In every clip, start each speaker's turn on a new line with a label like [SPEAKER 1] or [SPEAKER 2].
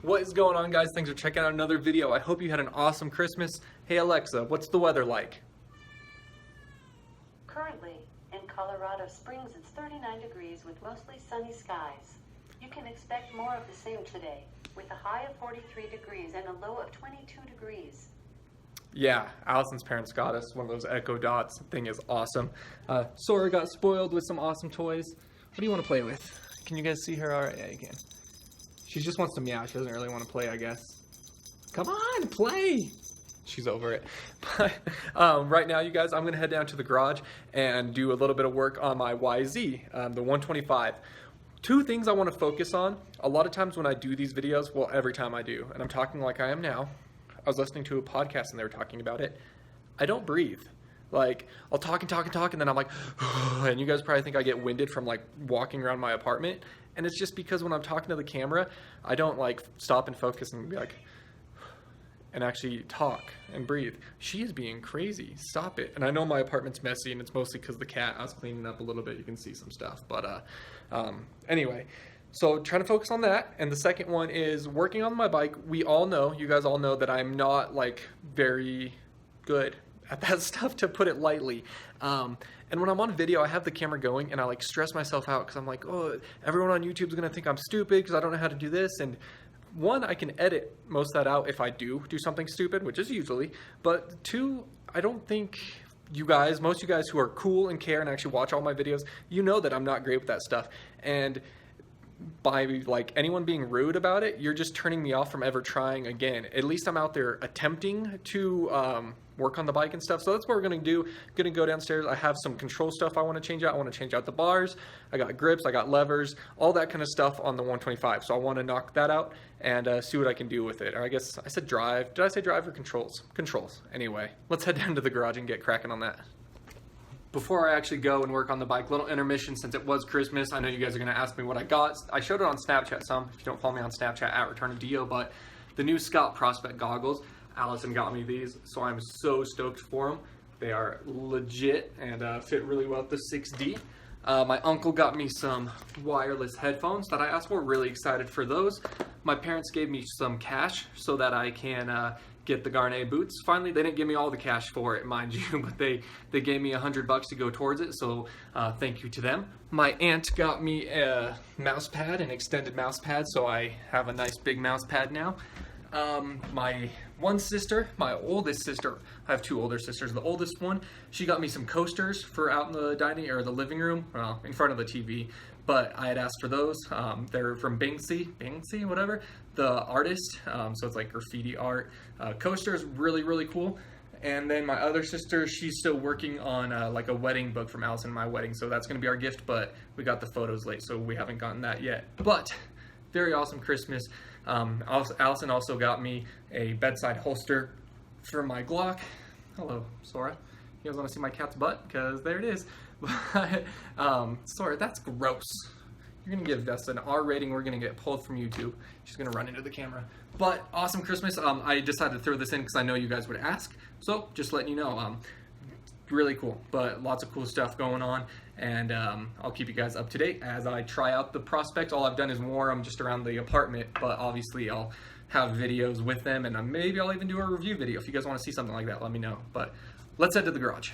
[SPEAKER 1] What is going on, guys? Thanks for checking out another video. I hope you had an awesome Christmas. Hey Alexa, what's the weather like?
[SPEAKER 2] Currently, in Colorado Springs, it's 39 degrees with mostly sunny skies. You can expect more of the same today, with a high of 43 degrees and a low of 22 degrees.
[SPEAKER 1] Yeah, Allison's parents got us one of those Echo Dots. The thing is awesome. Sora got spoiled with some awesome toys. What do you want to play with? Can you guys see her? All right, yeah, you can. She just wants to meow. She doesn't really want to play, I guess. Come on, play! She's over it. But right now, you guys, I'm going to head down to the garage and do a little bit of work on my YZ, the 125. Two things I want to focus on. A lot of times when I do these videos, well, every time I do, and I'm talking like I am now, I was listening to a podcast and they were talking about it. I don't breathe. Like, I'll talk and then I'm like, and you guys probably think I get winded from like walking around my apartment. And it's just because when I'm talking to the camera, I don't like stop and focus and be like, and actually talk and breathe. She is being crazy. Stop it. And I know my apartment's messy and it's mostly because the cat, I was cleaning up a little bit. You can see some stuff. But anyway, so trying to focus on that. And the second one is working on my bike. We all know, you guys all know that I'm not like very good at that stuff, to put it lightly. And when I'm on video, I have the camera going and I like stress myself out because I'm like, oh, everyone on YouTube is going to think I'm stupid because I don't know how to do this. And one, I can edit most of that out if I do something stupid, which is usually. But two, I don't think you guys, most of you guys who are cool and care and actually watch all my videos, you know that I'm not great with that stuff. And by like anyone being rude about it, you're just turning me off from ever trying again. At least I'm out there attempting to work on the bike and stuff. So that's what we're gonna do. Gonna go downstairs. I have some control stuff I want to change out. I want to change out the bars. I got grips, I got levers, all that kind of stuff on the 125. So I want to knock that out and see what I can do with it. Or I guess I said drive. Did I say drive or controls? Controls. Anyway, let's head down to the garage and get cracking on that. Before I actually go and work on the bike, little intermission since it was Christmas. I know you guys are going to ask me what I got. I showed it on Snapchat some, if you don't follow me on Snapchat, @ReturnofDeeO, but the new Scout Prospect goggles, Allison got me these, so I'm so stoked for them. They are legit and fit really well with the 6D. My uncle got me some wireless headphones that I asked for, really excited for those. My parents gave me some cash so that I can get the Garnet boots. Finally, they didn't give me all the cash for it, mind you, but they gave me $100 to go towards it, so thank you to them. My aunt got me a mouse pad, an extended mouse pad, so I have a nice big mouse pad now. My one sister, my oldest sister, I have two older sisters. The oldest one, she got me some coasters for out in the dining or the living room, well, in front of the TV. But I had asked for those. They're from Banksy, whatever, the artist. So it's like graffiti art. Coasters, really cool. And then my other sister, she's still working on like a wedding book from Allison and my wedding. So that's gonna be our gift, but we got the photos late, so we haven't gotten that yet. But very awesome Christmas. Allison also got me a bedside holster for my Glock. Hello, Sora. You guys want to see my cat's butt? Because there it is. But, Sora, that's gross. You're going to give us an R rating. We're going to get pulled from YouTube. She's going to run into the camera. But awesome Christmas. I decided to throw this in because I know you guys would ask. So just letting you know. Really cool, but lots of cool stuff going on, and I'll keep you guys up to date as I try out the Prospect. All I've done is wore them just around the apartment, but obviously I'll have videos with them, and maybe I'll even do a review video. If you guys want to see something like that, let me know. But let's head to the garage.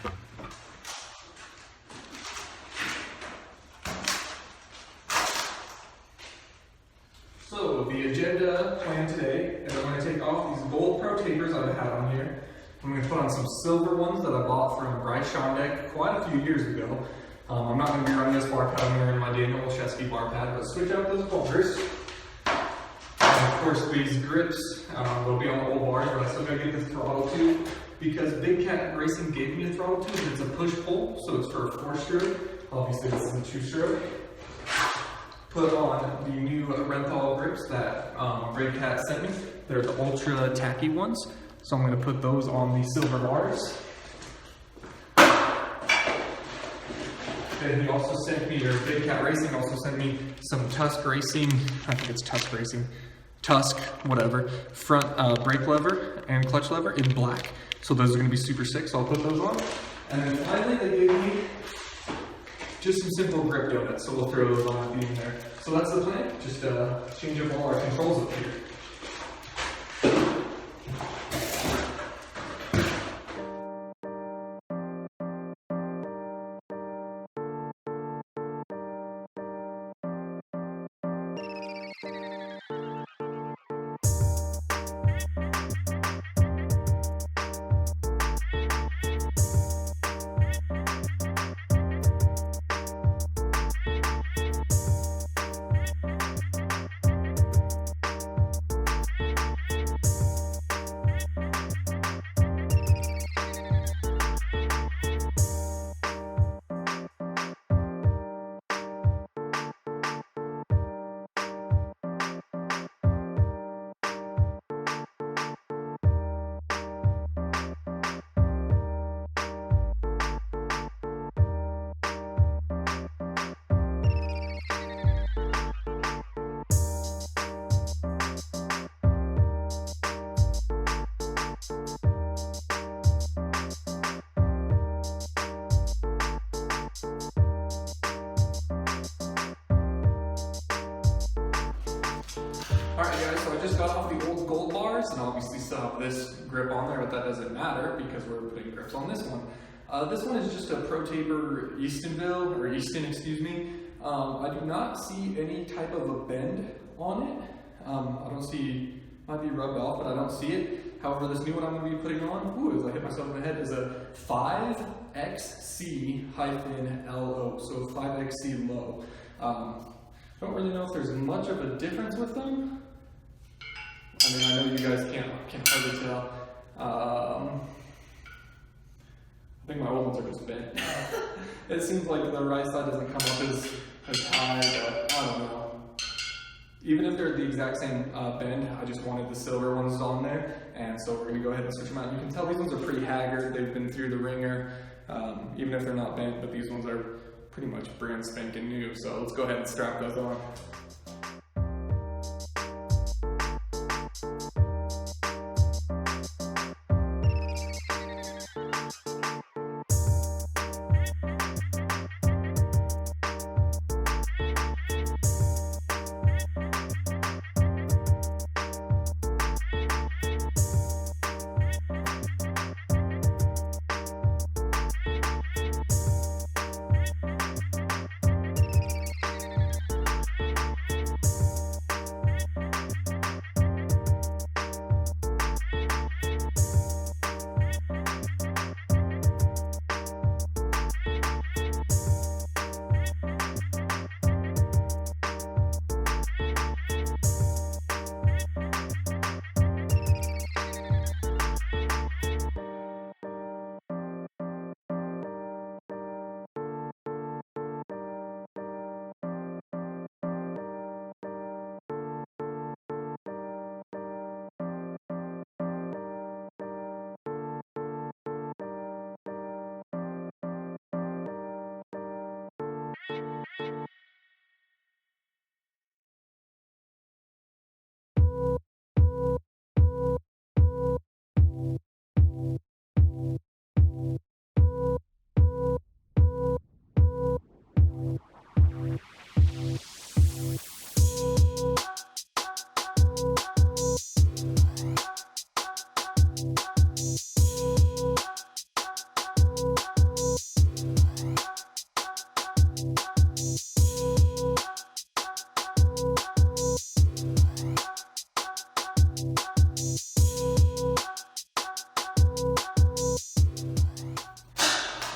[SPEAKER 1] So the agenda plan today is I'm going to take off these gold Pro tapers I've had on here. I'm going to put on some silver ones that I bought from Bryce Schondeck quite a few years ago. I'm not going to be running this bar pad. I'm going to run my Daniel Olszewski bar pad, but switch out those bars. And of course, these grips, they'll be on the old bars, but I still got to get the throttle tube because BigCat Racing gave me a throttle tube. It's a push-pull, so it's for a 4-stroke. Obviously, this is a 2-stroke. Put on the new Renthal grips that BigCat sent me. They're the ultra tacky ones. So I'm going to put those on the silver bars. Then he also sent me, or BigCat Racing also sent me some Tusk Racing, I think it's Tusk Racing, Tusk, whatever, front brake lever and clutch lever in black. So those are going to be super sick, so I'll put those on. And then finally they gave me just some simple grip donuts, so we'll throw those on at the end there. So that's the plan, just change up all our controls up here. Alright guys, so I just got off the old gold bars, and obviously still have this grip on there, but that doesn't matter because we're putting grips on this one. This one is just a Pro Taper Easton, excuse me. I do not see any type of a bend on it. I don't see, might be rubbed off, but I don't see it. However, this new one I'm going to be putting on, as I hit myself in the head, is a 5XC-LO, so 5XC low. Don't really know if there's much of a difference with them. I mean, I know you guys can't hardly tell. I think my old ones are just bent. It seems like the right side doesn't come up as high, but I don't know. Even if they're the exact same bend, I just wanted the silver ones on there, and so we're going to go ahead and switch them out. You can tell these ones are pretty haggard. They've been through the ringer, even if they're not bent, but these ones are pretty much brand spanking new. So let's go ahead and strap those on.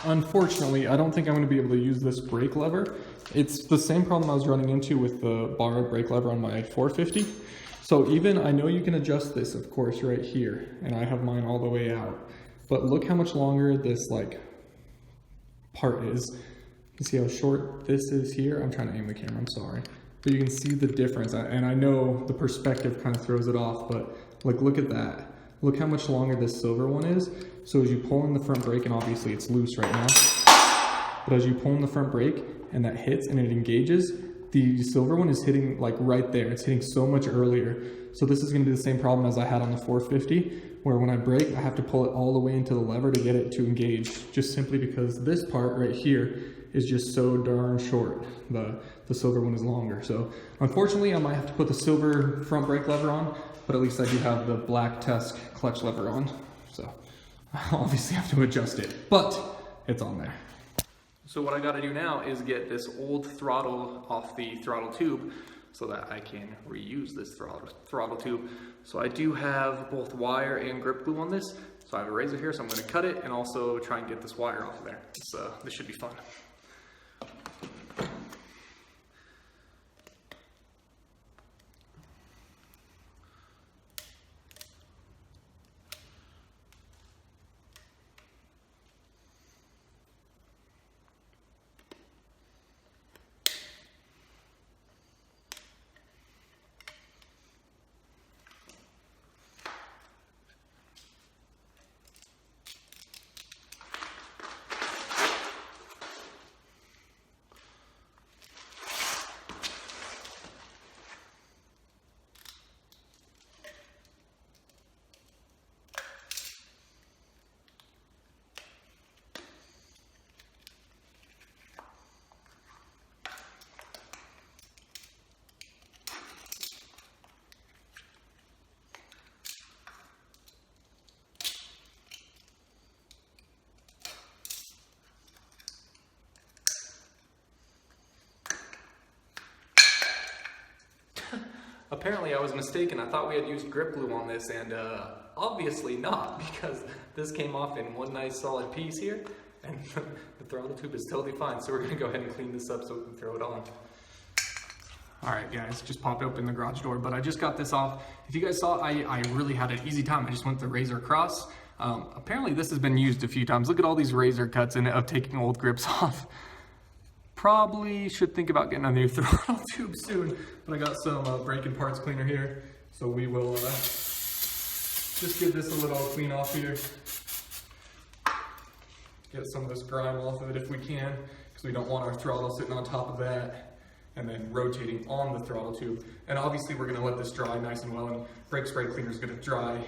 [SPEAKER 1] Unfortunately, I don't think I'm going to be able to use this brake lever. It's the same problem I was running into with the borrowed brake lever on my 450. So even, I know you can adjust this, of course, right here, and I have mine all the way out. But look how much longer this part is. You see how short this is here? I'm trying to aim the camera, I'm sorry. But you can see the difference, and I know the perspective kind of throws it off, but look at that. Look how much longer this silver one is. So as you pull in the front brake, and obviously it's loose right now, but as you pull in the front brake and that hits and it engages, the silver one is hitting right there. It's hitting so much earlier. So this is going to be the same problem as I had on the 450, where when I brake, I have to pull it all the way into the lever to get it to engage, just simply because this part right here is just so darn short. The silver one is longer. So unfortunately, I might have to put the silver front brake lever on, but at least I do have the black Tusk clutch lever on. So I'll obviously have to adjust it, but it's on there. So what I gotta do now is get this old throttle off the throttle tube so that I can reuse this throttle tube. So I do have both wire and grip glue on this. So I have a razor here, so I'm gonna cut it and also try and get this wire off of there. This should be fun. apparently I was mistaken. I thought we had used grip glue on this, and obviously not, because this came off in one nice solid piece here, and the throttle tube is totally fine. So we're gonna go ahead and clean this up so we can throw it on. All right, guys, just popped open the garage door, but I just got this off. If you guys saw, I really had an easy time. I just went the razor across. Apparently this has been used a few times. Look at all these razor cuts in it of taking old grips off. Probably should think about getting a new throttle tube soon, but I got some brake and parts cleaner here, so we will just give this a little clean off here. Get some of this grime off of it if we can, because we don't want our throttle sitting on top of that and then rotating on the throttle tube. And obviously we're gonna let this dry nice and well, and brake spray cleaner is gonna dry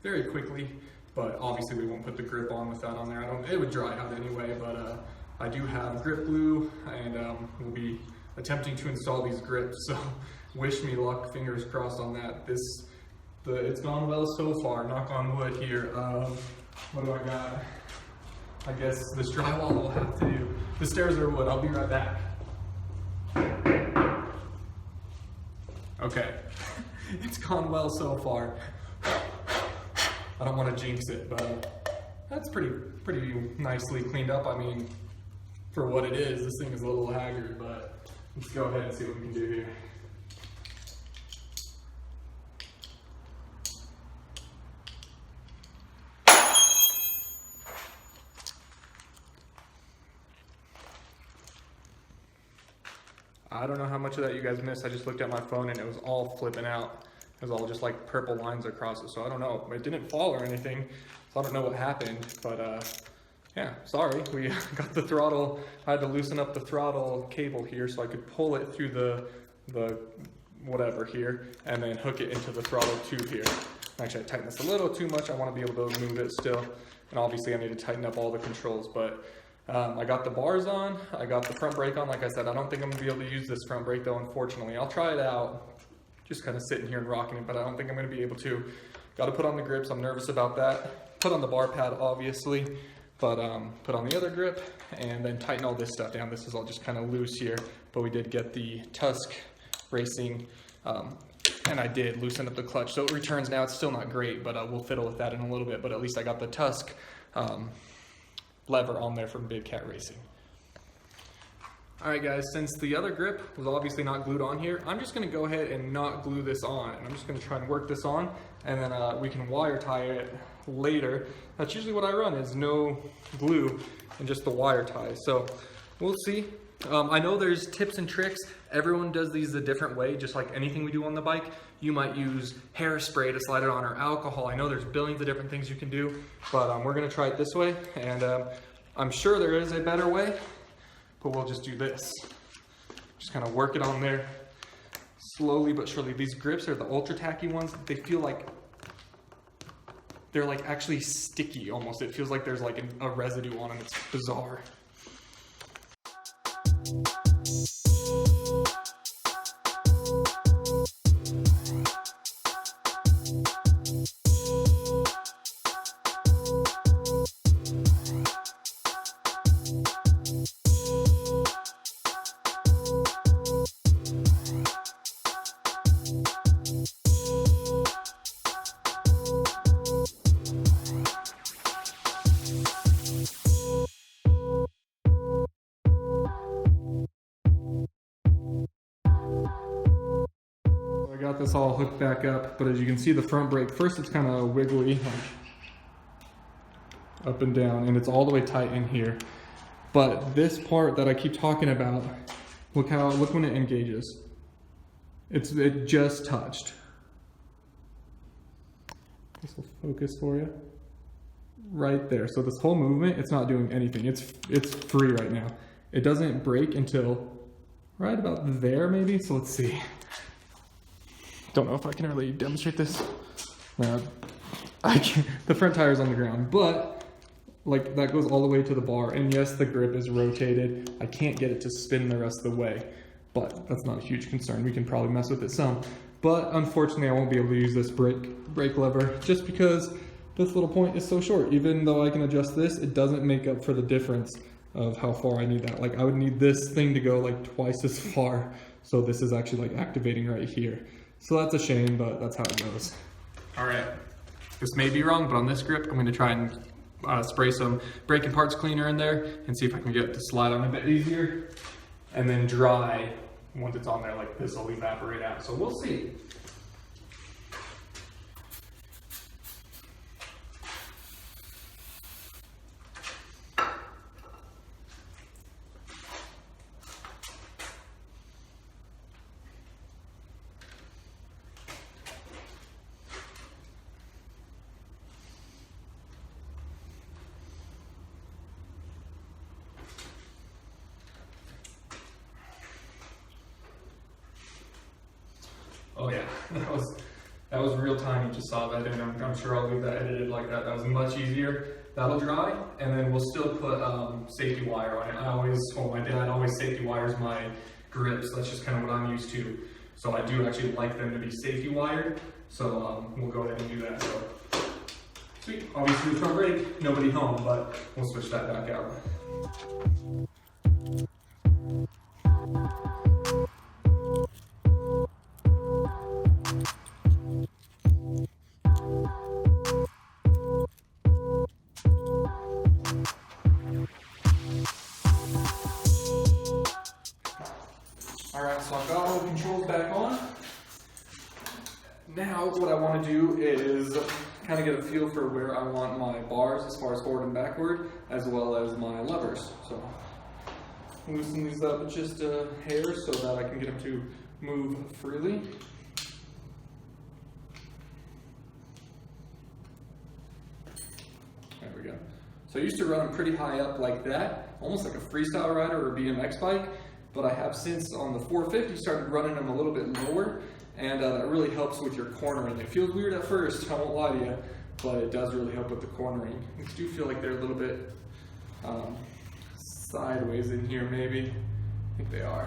[SPEAKER 1] very quickly, but obviously we won't put the grip on with that on there. It would dry out anyway, but I do have grip glue, and we'll be attempting to install these grips, so wish me luck, fingers crossed on that. It's gone well so far, knock on wood here. What do I got? I guess this drywall will have to do. The stairs are wood, I'll be right back. Okay, it's gone well so far. I don't want to jinx it, but that's pretty nicely cleaned up. I mean, for what it is, this thing is a little haggard, but let's go ahead and see what we can do here. I don't know how much of that you guys missed. I just looked at my phone and it was all flipping out. It was all just like purple lines across it. So I don't know. It didn't fall or anything. So I don't know what happened. But yeah, sorry. We got the throttle. I had to loosen up the throttle cable here so I could pull it through the whatever here and then hook it into the throttle tube here. Actually, I tightened this a little too much. I want to be able to move it still. And obviously I need to tighten up all the controls. But I got the bars on, I got the front brake on. Like I said, I don't think I'm gonna be able to use this front brake though, unfortunately. I'll try it out, just kind of sitting here and rocking it, but I don't think I'm gonna be able to. Got to put on the grips, I'm nervous about that. Put on the bar pad, obviously, but put on the other grip and then tighten all this stuff down. This is all just kind of loose here, but we did get the Tusk Racing, and I did loosen up the clutch. So it returns now, it's still not great, but we'll fiddle with that in a little bit, but at least I got the Tusk lever on there from BigCat Racing. Alright guys, since the other grip was obviously not glued on here, I'm just going to go ahead and not glue this on. And I'm just going to try and work this on, and then we can wire tie it later. That's usually what I run, is no glue and just the wire tie. So we'll see. I know there's tips and tricks. Everyone does these a different way, just like anything we do on the bike. You might use hairspray to slide it on, or alcohol. I know there's billions of different things you can do, but we're gonna try it this way, and I'm sure there is a better way, but we'll just do this. Just kind of work it on there, slowly but surely. These grips are the ultra tacky ones. They feel like they're like actually sticky almost. It feels like there's like a residue on them. It's bizarre. Got this all hooked back up, but as you can see, the front brake, first it's kind of wiggly, like up and down, and it's all the way tight in here. But this part that I keep talking about, look when it engages. It just touched. This will focus for you. Right there. So this whole movement, it's not doing anything. It's free right now. It doesn't brake until right about there maybe. So let's see. Don't know if I can really demonstrate this. No, I can't. The front tire is on the ground, but like that goes all the way to the bar. And yes, the grip is rotated. I can't get it to spin the rest of the way, but that's not a huge concern. We can probably mess with it some, but unfortunately I won't be able to use this brake lever just because this little point is so short. Even though I can adjust this, it doesn't make up for the difference of how far I need that. Like I would need this thing to go like twice as far. So this is actually like activating right here. So that's a shame, but that's how it goes. All right, this may be wrong, but on this grip, I'm gonna try and spray some braking parts cleaner in there and see if I can get it to slide on a bit easier. And then dry, once it's on there, like this will evaporate out. So we'll see. Oh yeah, that was real time. You just saw that, and I'm sure I'll leave that edited like that. That was much easier. That'll dry, and then we'll still put safety wire on it. My dad always safety wires my grips. That's just kind of what I'm used to. So I do actually like them to be safety wired. So we'll go ahead and do that. So sweet. Obviously the front brake, nobody home, but we'll switch that back out. Alright, so I've got all the controls back on. Now what I want to do is kind of get a feel for where I want my bars as far as forward and backward, as well as my levers. So loosen these up just a hair so that I can get them to move freely. There we go. So I used to run them pretty high up like that, almost like a freestyle rider or a BMX bike. But I have since on the 450 started running them a little bit lower, and that really helps with your cornering. It feels weird at first, I won't lie to you, but it does really help with the cornering. I do feel like they're a little bit sideways in here maybe. I think they are.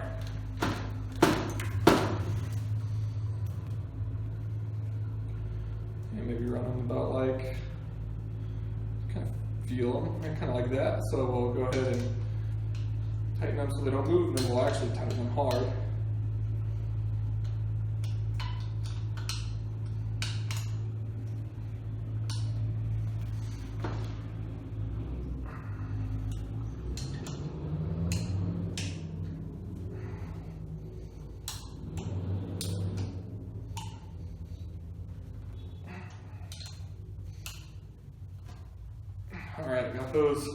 [SPEAKER 1] And maybe run them about like, kind of feel them, kind of like that. So we'll go ahead and tighten them so they don't move, and then we'll actually tighten them hard. All right, got those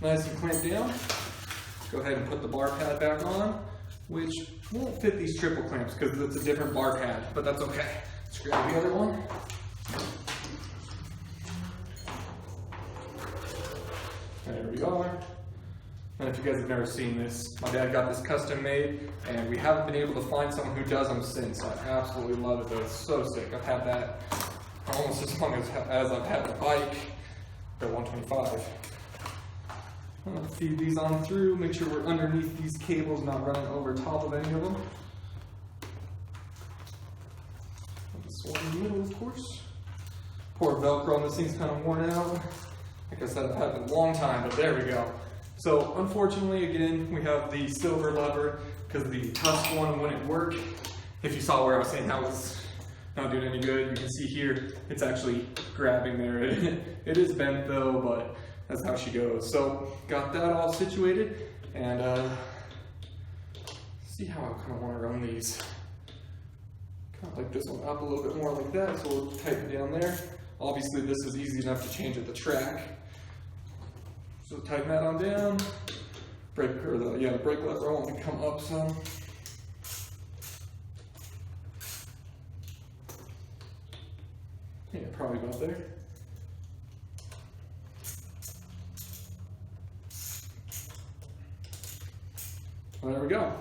[SPEAKER 1] nice and clamped down. Go ahead and put the bar pad back on, which won't fit these triple clamps because it's a different bar pad, but that's okay. Let's grab the other one. There we are. And if you guys have never seen this, my dad got this custom made, and we haven't been able to find someone who does them since. I absolutely love it though, it's so sick. I've had that almost as long as I've had the bike, the 125. I'm going to feed these on through, make sure we're underneath these cables, not running over top of any of them. Put this one in the middle, of course. Poor Velcro on this thing's kind of worn out. Like I said, I've had it a long time, but there we go. So unfortunately, again, we have the silver lever because the tusk one wouldn't work. If you saw where I was saying that was not doing any good, you can see here, it's actually grabbing there. It is bent though, but that's how she goes. So got that all situated, and see how I kind of want to run these. Kind of like this one up a little bit more like that, so we'll tighten it down there. Obviously this is easy enough to change at the track. So tighten that on down. The brake lever I want to come up some. Yeah, probably about there. Well, there we go.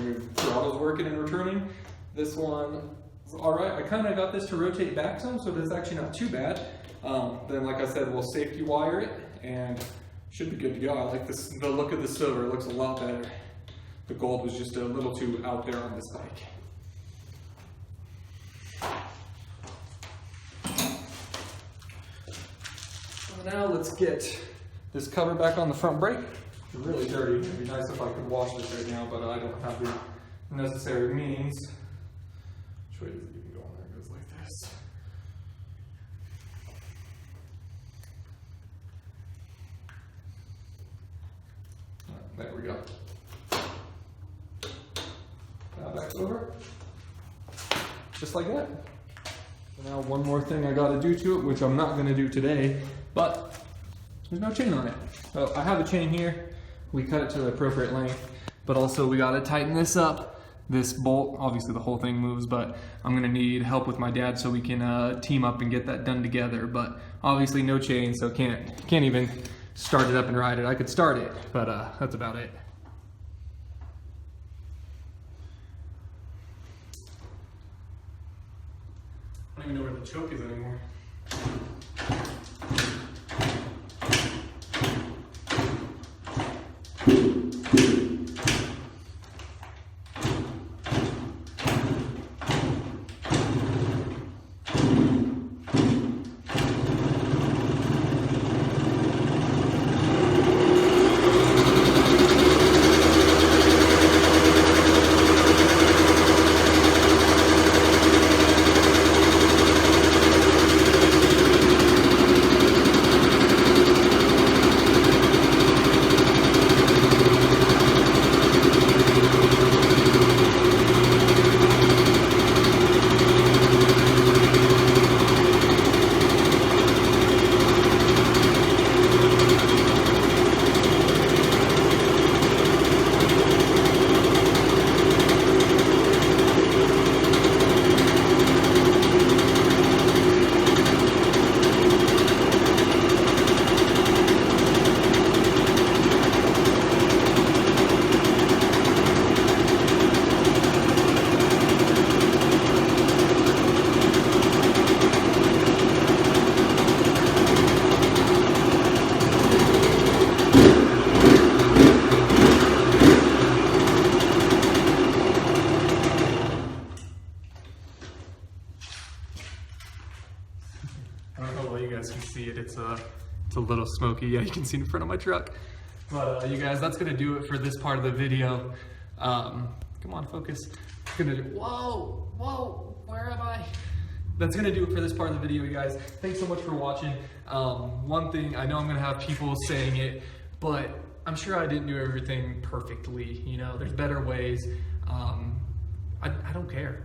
[SPEAKER 1] Your throttle's working and returning. This one is alright. I kind of got this to rotate back some, so it's actually not too bad. Then, like I said, we'll safety wire it and should be good to go. I like this, the look of the silver. It looks a lot better. The gold was just a little too out there on this bike. So now let's get this cover back on the front brake. It's really dirty. It'd be nice if I could wash this right now, but I don't have the necessary means. Which way does it even go on there? It goes like this. There we go. Now back over. Just like that. So now one more thing I gotta do to it, which I'm not gonna do today, but there's no chain on it. So I have a chain here. We cut it to the appropriate length, but also we gotta tighten this up. This bolt, obviously the whole thing moves, but I'm gonna need help with my dad so we can team up and get that done together. But obviously no chain, so can't even start it up and ride it. I could start it, but that's about it. I don't even know where the choke is anymore. I don't know how well you guys can see it. It's a little smoky. Yeah, you can see in front of my truck. But you guys, that's gonna do it for this part of the video. Come on, focus. It's gonna do, whoa, where am I? That's gonna do it for this part of the video, you guys. Thanks so much for watching. One thing, I know I'm gonna have people saying it, but I'm sure I didn't do everything perfectly. You know, there's better ways. I don't care.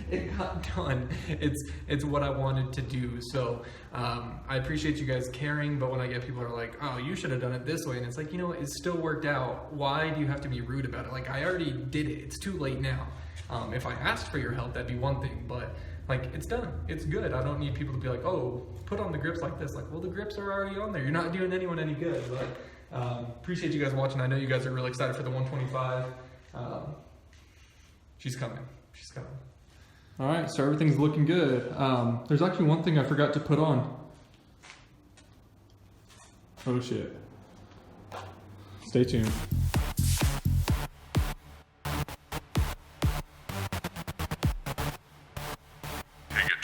[SPEAKER 1] It got done. It's what I wanted to do. So I appreciate you guys caring, but when I get people who are like, oh, you should have done it this way, and it's like, you know, it still worked out. Why do you have to be rude about it? Like, I already did it. It's too late now. If I asked for your help, that'd be one thing, but like, it's done. It's good. I don't need people to be like, oh, put on the grips like this. Like, well, the grips are already on there. You're not doing anyone any good. But appreciate you guys watching. I know you guys are really excited for the 125. She's coming. She's coming. All right, so everything's looking good. There's actually one thing I forgot to put on. Oh shit. Stay tuned.
[SPEAKER 3] Take it